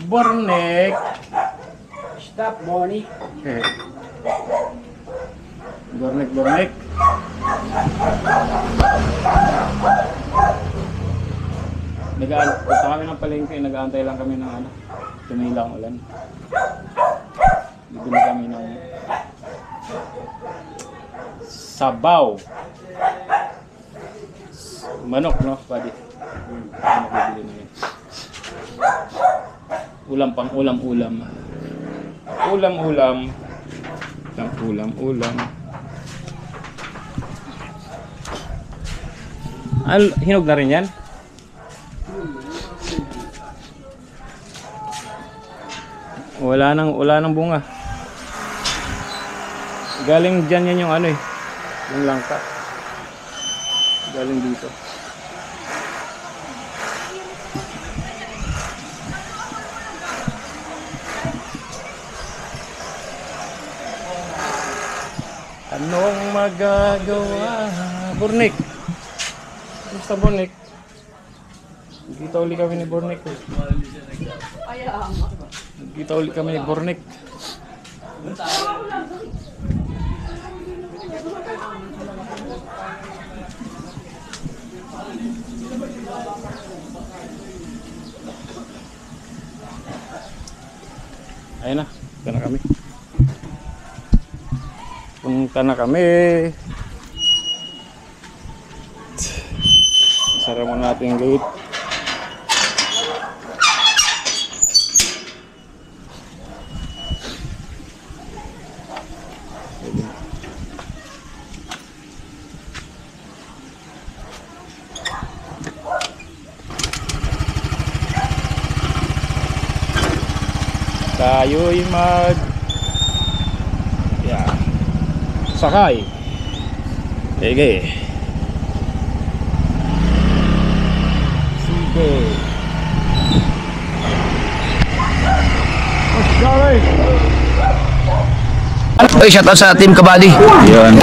Bornek. Stop, Bonnie. Bornek, Bornek. Punta kami ng palengke, nag-aantay lang kami ng ano, tumilang ulan. Bibili kami ng sabaw. Manok, no, buddy? Ano bibili namin? Ulam pang ulam-ulam. Ulam-ulam. Ulam-ulam. Hinog na rin yan? Wala nang bunga. Galing dyan yan yung ano eh. Yung langka. Galing dito. Anong magagawa? Bornek. Basta Bornek. Kita uli kami ni Bornek. Kita uli kami ni Bornek. Ayun na, punta na kami. Punta na kami. Sara mo natin yung gate. Tayo'y sakay. Sige. Oy, shout out sa Team Kabady. Yun.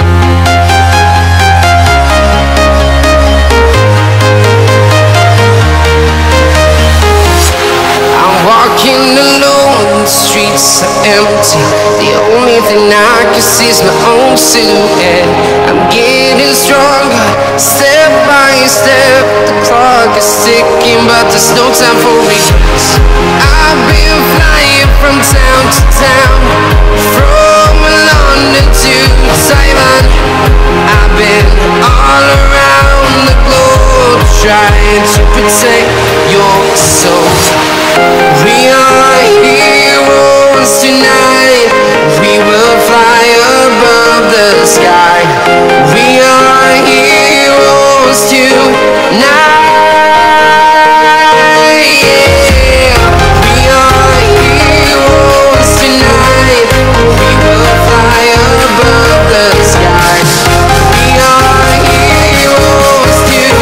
Walking alone, the streets are empty. The only thing I can see is my own silhouette. I'm getting stronger, step by step. The clock is ticking, but there's no time for me. I've been flying from town to town, from London to Taiwan. I've been all around the globe, trying to protect your soul. We are heroes tonight. We will fly above the sky. We are heroes tonight. Yeah. We are heroes tonight. We will fly above the sky. We are heroes tonight.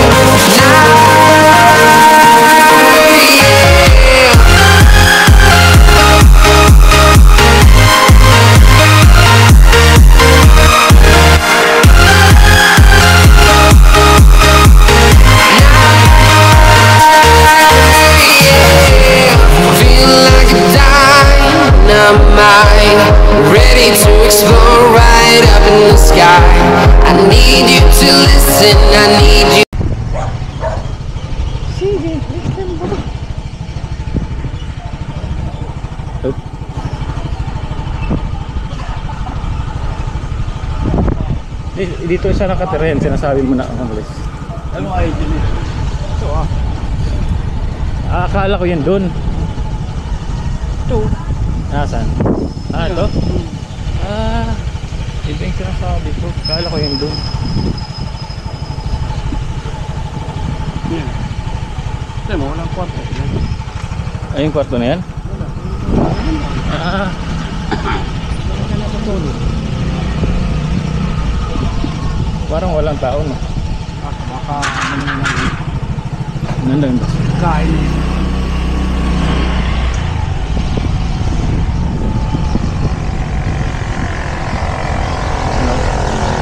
Ready to explore right up in the sky. I need you to listen, I need you. Dito isa nakatira yan, sinasabi mo na ang umalis. Anong idea niya? Ito Akala ko yan doon. Ito. Nasaan? Ito? Iba yung sinasabi ko. Akala ko yan doon. Yan. Ito mo, walang kwarto. Ay, yung kwarto na yan? Parang walang tao, no? Baka Nandun ba? kain.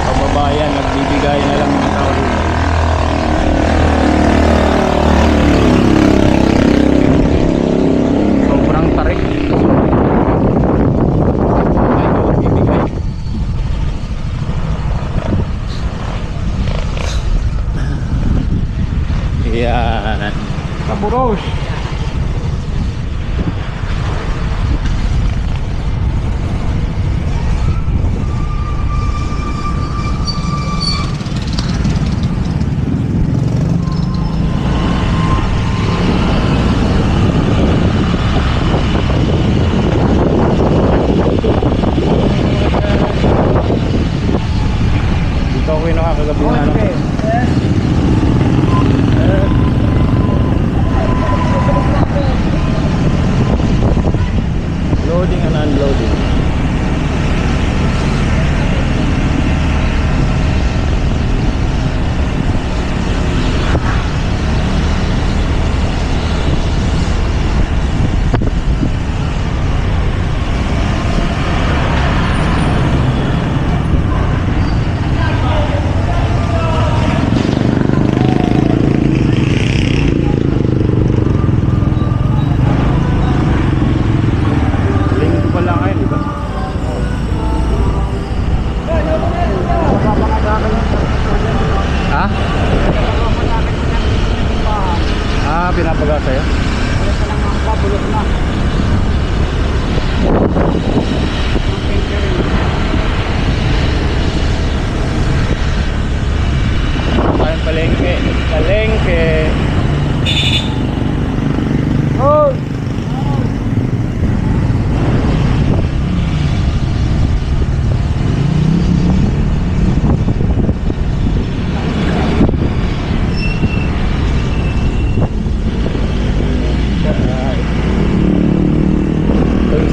Kababayan, nagbibigay na lang ng tao.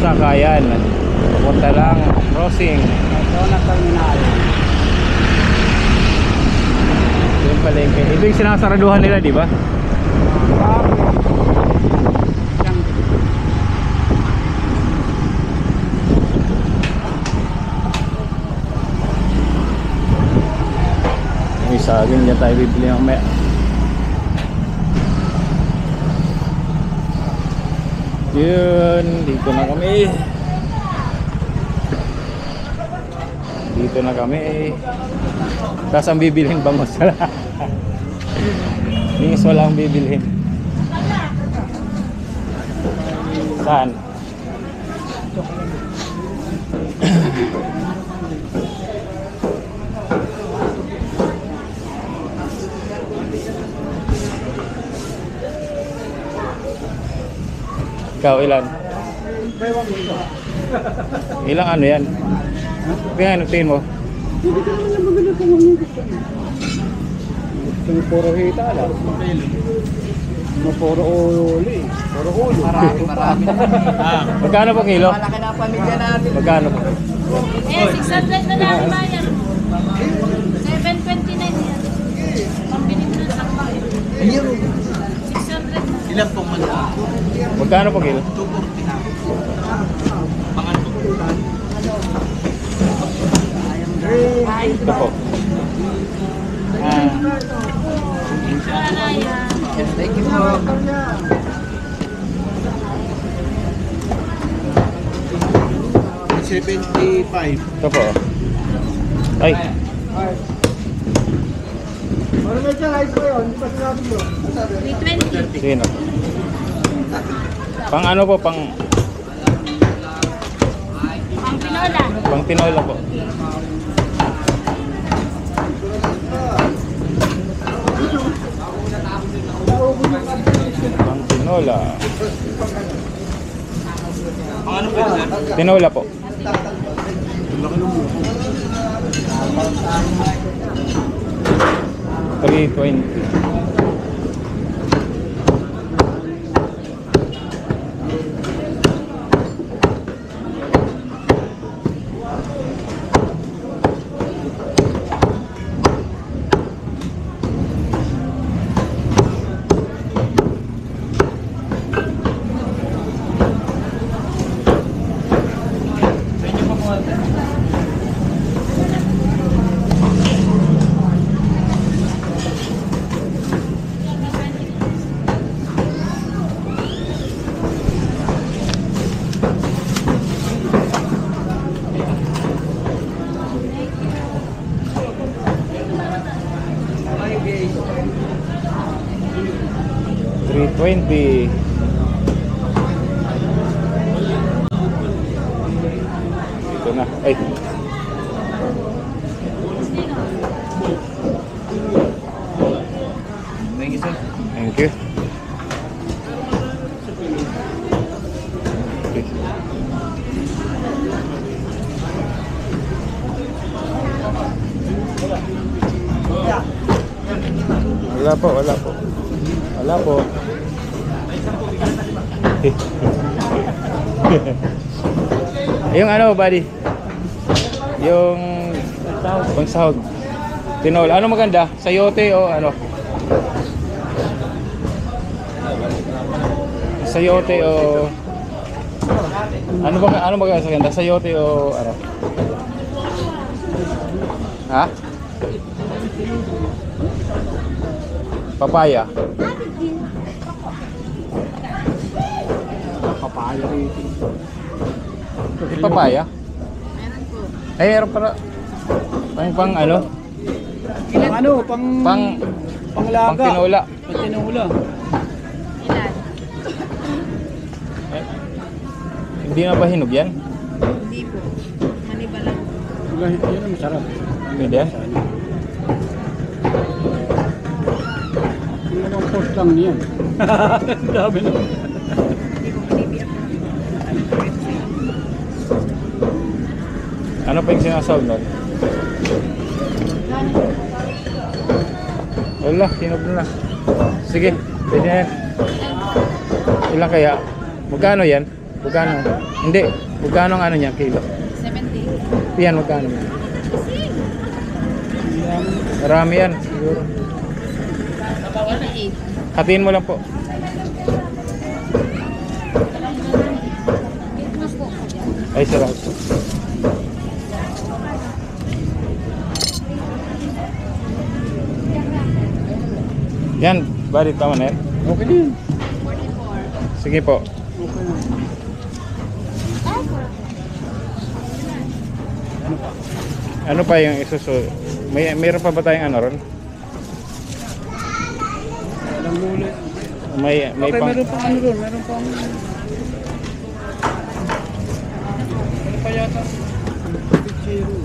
sakayan. Papunta lang crossing. Doon ang terminal. Yung palengke. Ito yung sinasaraduhan nila, di ba? May saging dyan tayo bibili ng may. Yun, dito na kami. Dito na kami. Tapos ang bibilhin bangos wala. Bingos wala ang bibilhin. Saan? Ikaw ilan? Ilang ano yan? Kaya ano tingin mo? Yung puro hita lang. Puro uli. Puro ulo. Marami. Magkano po kilo? Malaki na pamilya natin. Magkano po? 600 na lang bayar mo. 729 yan. Pambili mo ng sakbang. 600 na. Ilang pong malaki? Magkano po kilo? 240 na. Ito po. Maraya. Thank you po. $75. Ito po. Ay. Ano na siya? Ayos ba yun? Hindi pa sinabi mo. 320. Sino? Pang ano po? Pang Pang pinola. pang tinola po. Pang tinola. Tinola po. $320. $320. Ito na. Ay. Thank you. Wala po, wala po. Wala po. Yung ano, buddy? Yung pang sahog. Tinol. Ano maganda? Sayote o ano? Sayote o ano ba sa ganda? Sayote o ano? Ha? Papaya. Papaya rito. May papaya? Ay, meron para pang ano? Ano? Pang Pang tinola. Pang tinola. Ilan? Eh, hindi na ba hinog yan? Hindi po. Maniba lang. Yun ang masarap. Pwede yan? Yung mga post lang niyan. Dami na. Ano pa yung sinasawag nun? Wala, hinog na. Sige, pwede na yan. Ilang kaya? Magkano yan? Magkano? Hindi. Magkano ang ano niya, kilo? 70. Yan, magkano? Marami yan, siguro. 88. Hatiin mo lang po. Ay, salamat po. Yan, bali tama na yan. Okay din. Sige po. Okay na. Ano pa yung isusunod? Mayroon pa ba tayong ano ron? Alam mo ulit. May Okay, pang... meron pang ano ron. Meron pang... Ano pa yata? Pichero.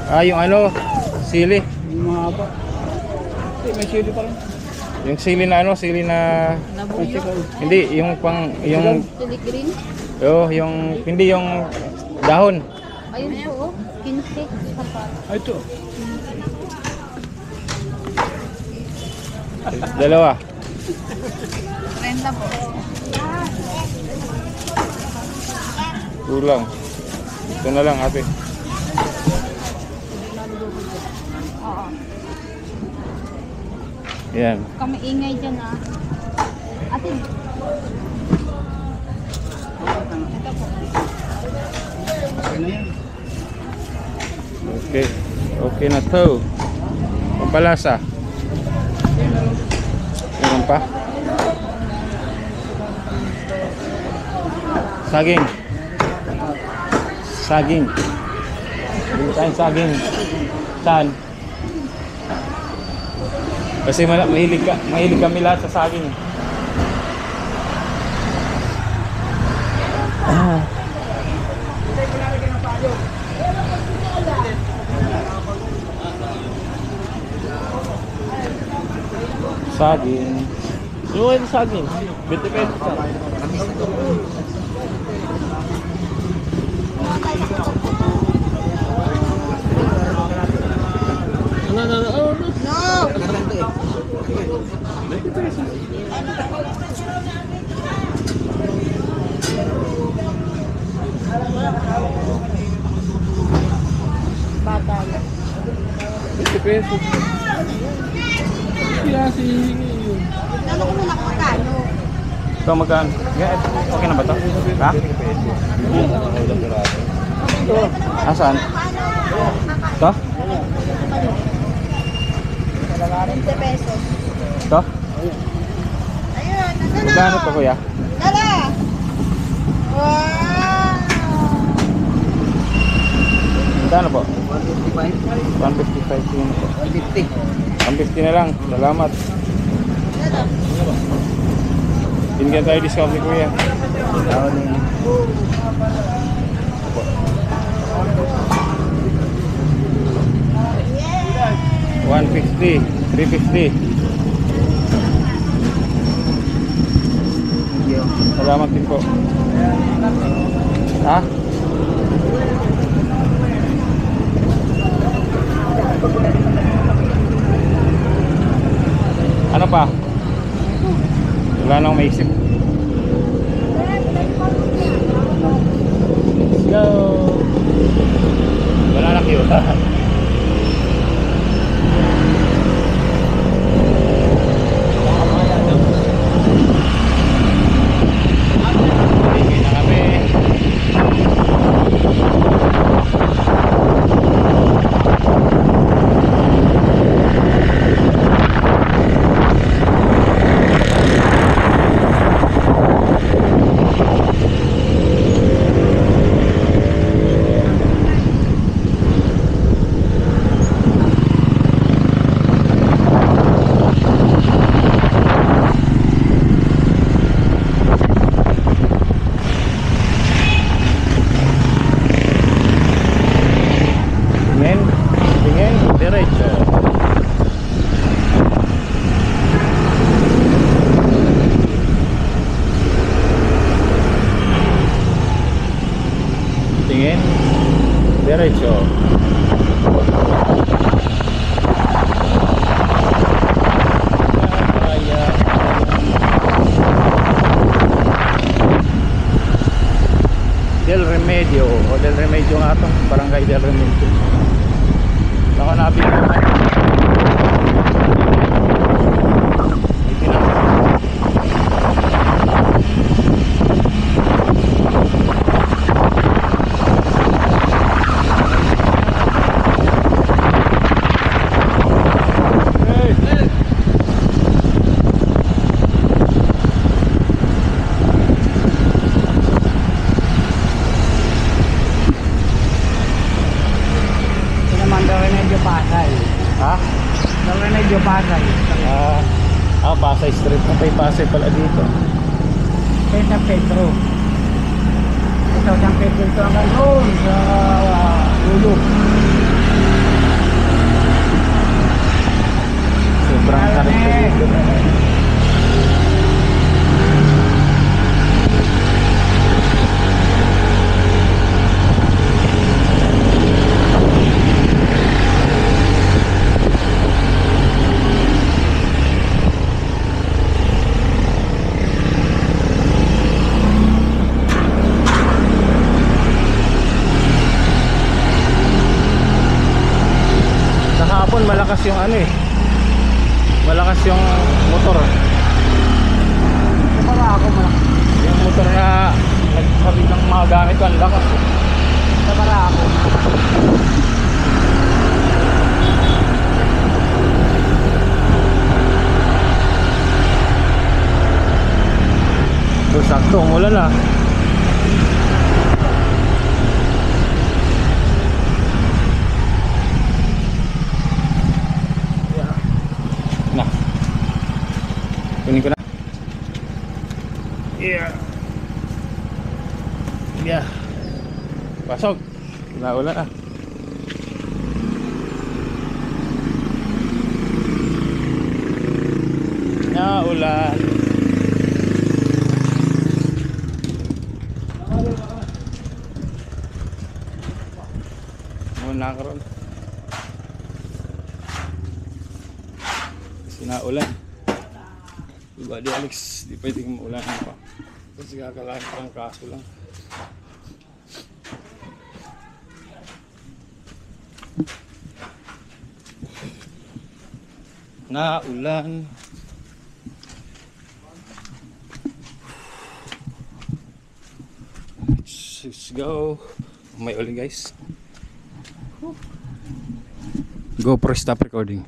Ah, yung ano? Sili. Yung mahaba. May chili pa rin. Yung sili na ano? Sili na... Nabuyo. Hindi, yung pang... Yung... Chili green. Yung... Hindi yung dahon. Ayun po, oh. Kintik. Sapat. Ah, ito. Dalawa. 30 po. Kulang. Ito na lang ate. Oo. Yan. Kami ingay dyan ah. Ate. Ito po. Okay na yan. Okay. Okay na to. Pampalasa. Meron pa? Saging. Saging. Bili tayong saging. Saan? Kasi mahilig kami lahat sa saging. Saging. Yung ano saging? 20 pesos sa. Bata. 20 pesos. Kaya si yun. Ano ko muna magkano? Ito magkano? Yeah, okay na ba to? Ha? Asan? Ito? 20 pesos. Ito? Ayun, Magkano to kuya? Dala! Wow! Magkano po? 155 yun po. 150 na lang. Salamat. Binigyan tayo discount ni kuya. $150, $350. Salamat din po. Ha? Ano pa? Wala nang maisip. Let's go. Wala na kayo. Okay na kami. Tingin, diretso. Tingin, diretso. Kaya Del Remedio nga to. Barangay Del Remedio. Baka nabigyan ko. May tinapos. Ito naman daw Remedyo Pasay. Ha? Daw Remedyo Pasay. Pasay Street. May Pasay pala dito. Kaya San Pedro. Ito San Pedro ito ang doon sa Dulo. Sobrang tarik ko dito. Kahapon malakas yung ano eh. Malakas yung motor. Ito para ako malakas. Yung motor na nagsabi ng mga gamit ko, ang lakas. Ito para ako. So, sakto, umulan na. Na. Kunin ko na. Yeah. Yeah. Pasok. Naulan na. Naulan. Muna ka ron. Sinaulan. Diba di Alex, di pwedeng maulan pa. Kasi kakalahin pa ang kaso lang. Naulan. Let's go. May uling guys. GoPro stop recording.